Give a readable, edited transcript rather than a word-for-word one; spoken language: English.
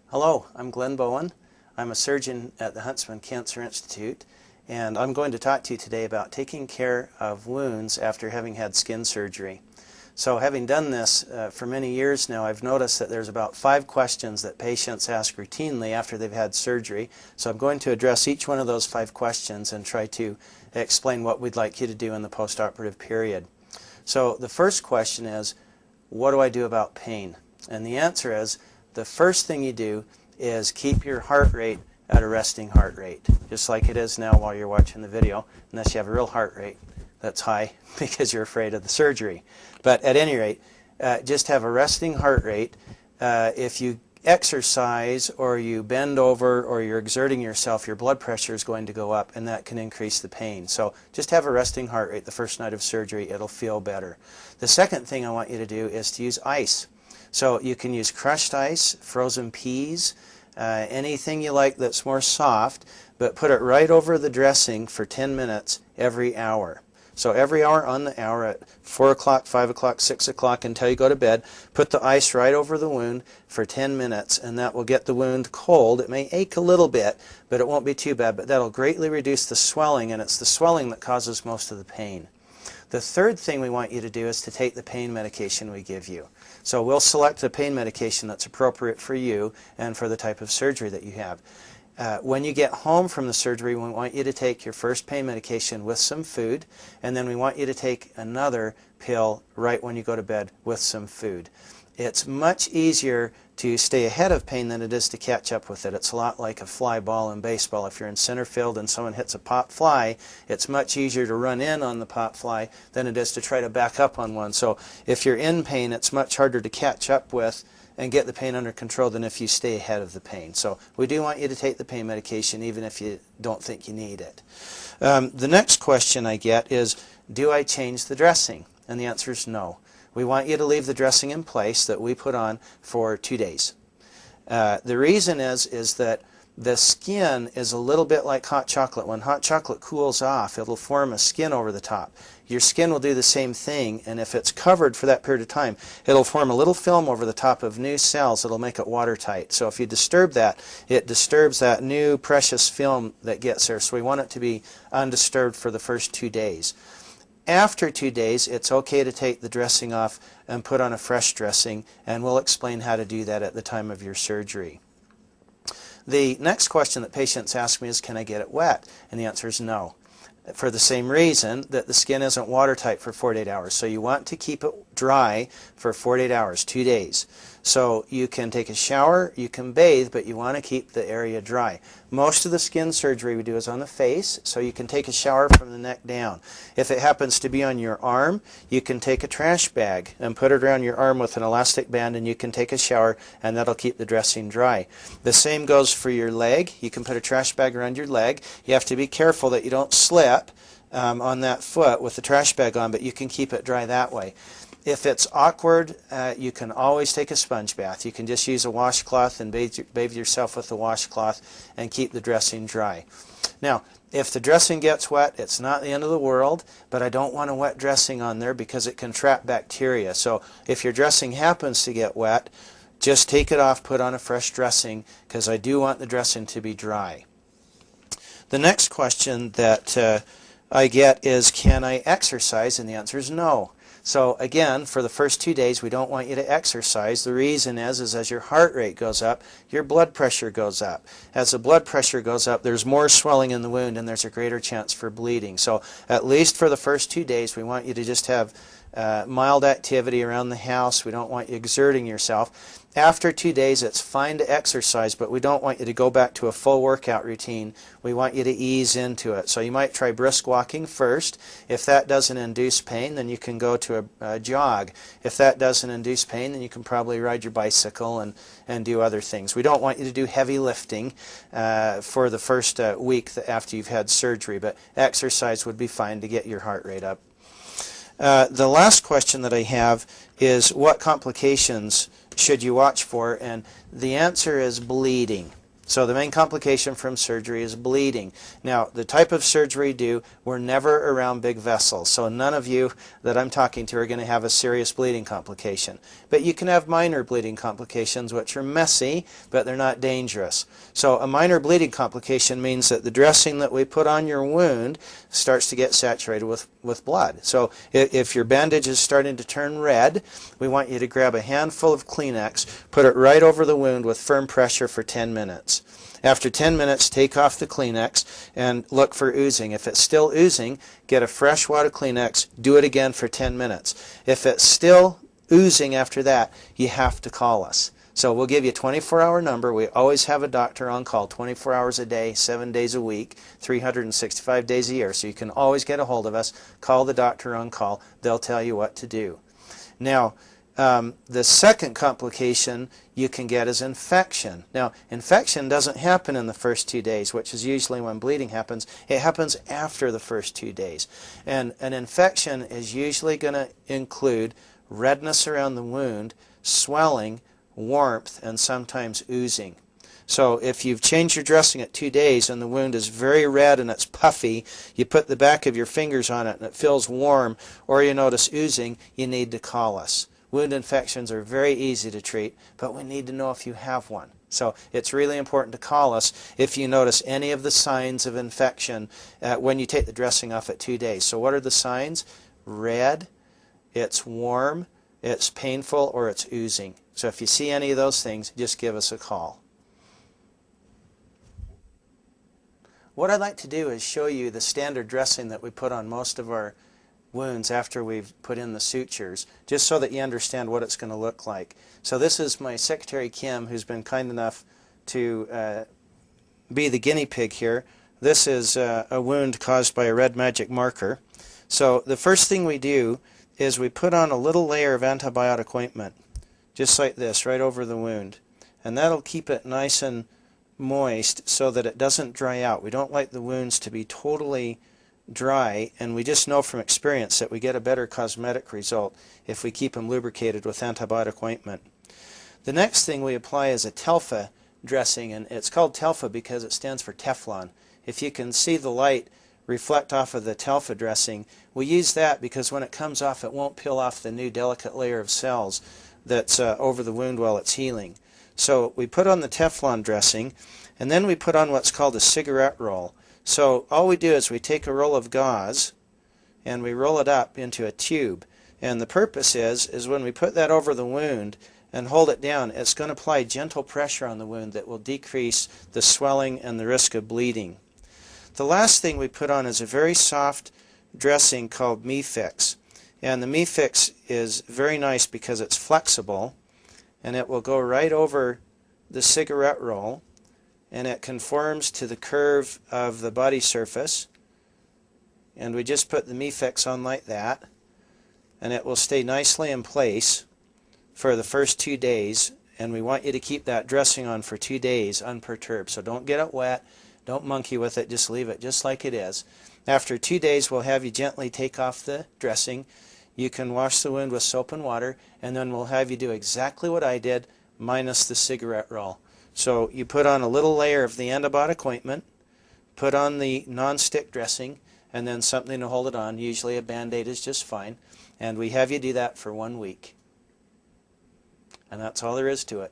Hello, I'm Glenn Bowen. I'm a surgeon at the Huntsman Cancer Institute, and I'm going to talk to you today about taking care of wounds after having had skin surgery. So having done this for many years now, I've noticed that there's about 5 questions that patients ask routinely after they've had surgery. So I'm going to address each one of those 5 questions and try to explain what we'd like you to do in the postoperative period. So the first question is, what do I do about pain? And the answer is, the first thing you do is keep your heart rate at a resting heart rate, just like it is now while you're watching the video, unless you have a real heart rate that's high because you're afraid of the surgery. But at any rate, just have a resting heart rate. If you exercise or you bend over or you're exerting yourself, your blood pressure is going to go up, and that can increase the pain. So just have a resting heart rate the first night of surgery. It'll feel better. The second thing I want you to do is to use ice. So you can use crushed ice, frozen peas, anything you like that's more soft, but put it right over the dressing for 10 minutes every hour. So every hour on the hour at 4 o'clock, 5 o'clock, 6 o'clock until you go to bed, put the ice right over the wound for 10 minutes, and that will get the wound cold. It may ache a little bit, but it won't be too bad, but that'll greatly reduce the swelling, and it's the swelling that causes most of the pain. The third thing we want you to do is to take the pain medication we give you. So we'll select the pain medication that's appropriate for you and for the type of surgery that you have. When you get home from the surgery, we want you to take your first pain medication with some food, and then we want you to take another pill right when you go to bed with some food. It's much easier to stay ahead of pain than it is to catch up with it. It's a lot like a fly ball in baseball. If you're in center field and someone hits a pop fly, it's much easier to run in on the pop fly than it is to try to back up on one. So if you're in pain, it's much harder to catch up with and get the pain under control than if you stay ahead of the pain. So we do want you to take the pain medication even if you don't think you need it. The next question I get is, do I change the dressing? And the answer is no. We want you to leave the dressing in place that we put on for 2 days. The reason is that the skin is a little bit like hot chocolate. When hot chocolate cools off, it'll form a skin over the top. Your skin will do the same thing, and if it's covered for that period of time, it'll form a little film over the top of new cells that'll make it watertight. So if you disturb that, it disturbs that new precious film that gets there. So we want it to be undisturbed for the first 2 days. After 2 days, it's okay to take the dressing off and put on a fresh dressing, and we'll explain how to do that at the time of your surgery. The next question that patients ask me is, can I get it wet? And the answer is no. For the same reason that the skin isn't watertight for 48 hours. So you want to keep it dry for 48 hours, 2 days. So you can take a shower, you can bathe, but you want to keep the area dry. Most of the skin surgery we do is on the face, so you can take a shower from the neck down. If it happens to be on your arm, you can take a trash bag and put it around your arm with an elastic band, and you can take a shower, and that'll keep the dressing dry. The same goes for your leg. You can put a trash bag around your leg. You have to be careful that you don't slip on that foot with the trash bag on, but you can keep it dry that way. If it's awkward, you can always take a sponge bath. You can just use a washcloth and bathe yourself with the washcloth and keep the dressing dry. Now, if the dressing gets wet, it's not the end of the world, but I don't want a wet dressing on there because it can trap bacteria. So if your dressing happens to get wet, just take it off, put on a fresh dressing, because I do want the dressing to be dry. The next question that I get is, can I exercise? And the answer is no. So again, for the first 2 days, we don't want you to exercise. The reason is as your heart rate goes up, your blood pressure goes up. As the blood pressure goes up, there's more swelling in the wound, and there's a greater chance for bleeding. So at least for the first 2 days, we want you to just have mild activity around the house. We don't want you exerting yourself. After 2 days, it's fine to exercise, but we don't want you to go back to a full workout routine. We want you to ease into it. So you might try brisk walking first. If that doesn't induce pain, then you can go to a jog. If that doesn't induce pain, then you can probably ride your bicycle and do other things. We don't want you to do heavy lifting for the first week after you've had surgery, but exercise would be fine to get your heart rate up. The last question that I have is, what complications should you watch for? And the answer is bleeding. So the main complication from surgery is bleeding. Now, the type of surgery we do, we're never around big vessels. So none of you that I'm talking to are going to have a serious bleeding complication. But you can have minor bleeding complications, which are messy, but they're not dangerous. So a minor bleeding complication means that the dressing that we put on your wound starts to get saturated with blood. So if your bandage is starting to turn red, we want you to grab a handful of Kleenex, put it right over the wound with firm pressure for 10 minutes. After 10 minutes, take off the Kleenex and look for oozing. If it's still oozing, get a fresh wad of Kleenex, do it again for 10 minutes. If it's still oozing after that, you have to call us. So we'll give you a 24-hour number. We always have a doctor on call 24 hours a day, 7 days a week, 365 days a year. So you can always get a hold of us. Call the doctor on call. They'll tell you what to do. Now, the second complication you can get is infection. Now, infection doesn't happen in the first 2 days, which is usually when bleeding happens. It happens after the first 2 days. And an infection is usually going to include redness around the wound, swelling, warmth, and sometimes oozing. So if you've changed your dressing at 2 days and the wound is very red and it's puffy, you put the back of your fingers on it and it feels warm, or you notice oozing, you need to call us. Wound infections are very easy to treat, but we need to know if you have one. So it's really important to call us if you notice any of the signs of infection when you take the dressing off at 2 days. So what are the signs? Red, it's warm, it's painful, or it's oozing. So if you see any of those things, just give us a call. What I'd like to do is show you the standard dressing that we put on most of our wounds after we've put in the sutures, just so that you understand what it's going to look like. So this is my secretary Kim, who's been kind enough to be the guinea pig here. This is a wound caused by a red magic marker. So the first thing we do is we put on a little layer of antibiotic ointment, just like this, right over the wound. And that'll keep it nice and moist so that it doesn't dry out. We don't like the wounds to be totally dry, and we just know from experience that we get a better cosmetic result if we keep them lubricated with antibiotic ointment. The next thing we apply is a Telfa dressing, and it's called Telfa because it stands for Teflon. If you can see the light reflect off of the Telfa dressing, we use that because when it comes off it won't peel off the new delicate layer of cells that's over the wound while it's healing. So we put on the Teflon dressing, and then we put on what's called a cigarette roll. So all we do is we take a roll of gauze and we roll it up into a tube. And the purpose is when we put that over the wound and hold it down, it's going to apply gentle pressure on the wound that will decrease the swelling and the risk of bleeding. The last thing we put on is a very soft dressing called MeFix. And the MeFix is very nice because it's flexible, and it will go right over the cigarette roll, and it conforms to the curve of the body surface. And we just put the MeFix on like that, and it will stay nicely in place for the first 2 days. And we want you to keep that dressing on for 2 days unperturbed. So don't get it wet, don't monkey with it, just leave it just like it is. After 2 days, we'll have you gently take off the dressing. You can wash the wound with soap and water, and then we'll have you do exactly what I did, minus the cigarette roll. So you put on a little layer of the antibiotic ointment, put on the non-stick dressing, and then something to hold it on. Usually a Band-Aid is just fine. And we have you do that for 1 week. And that's all there is to it.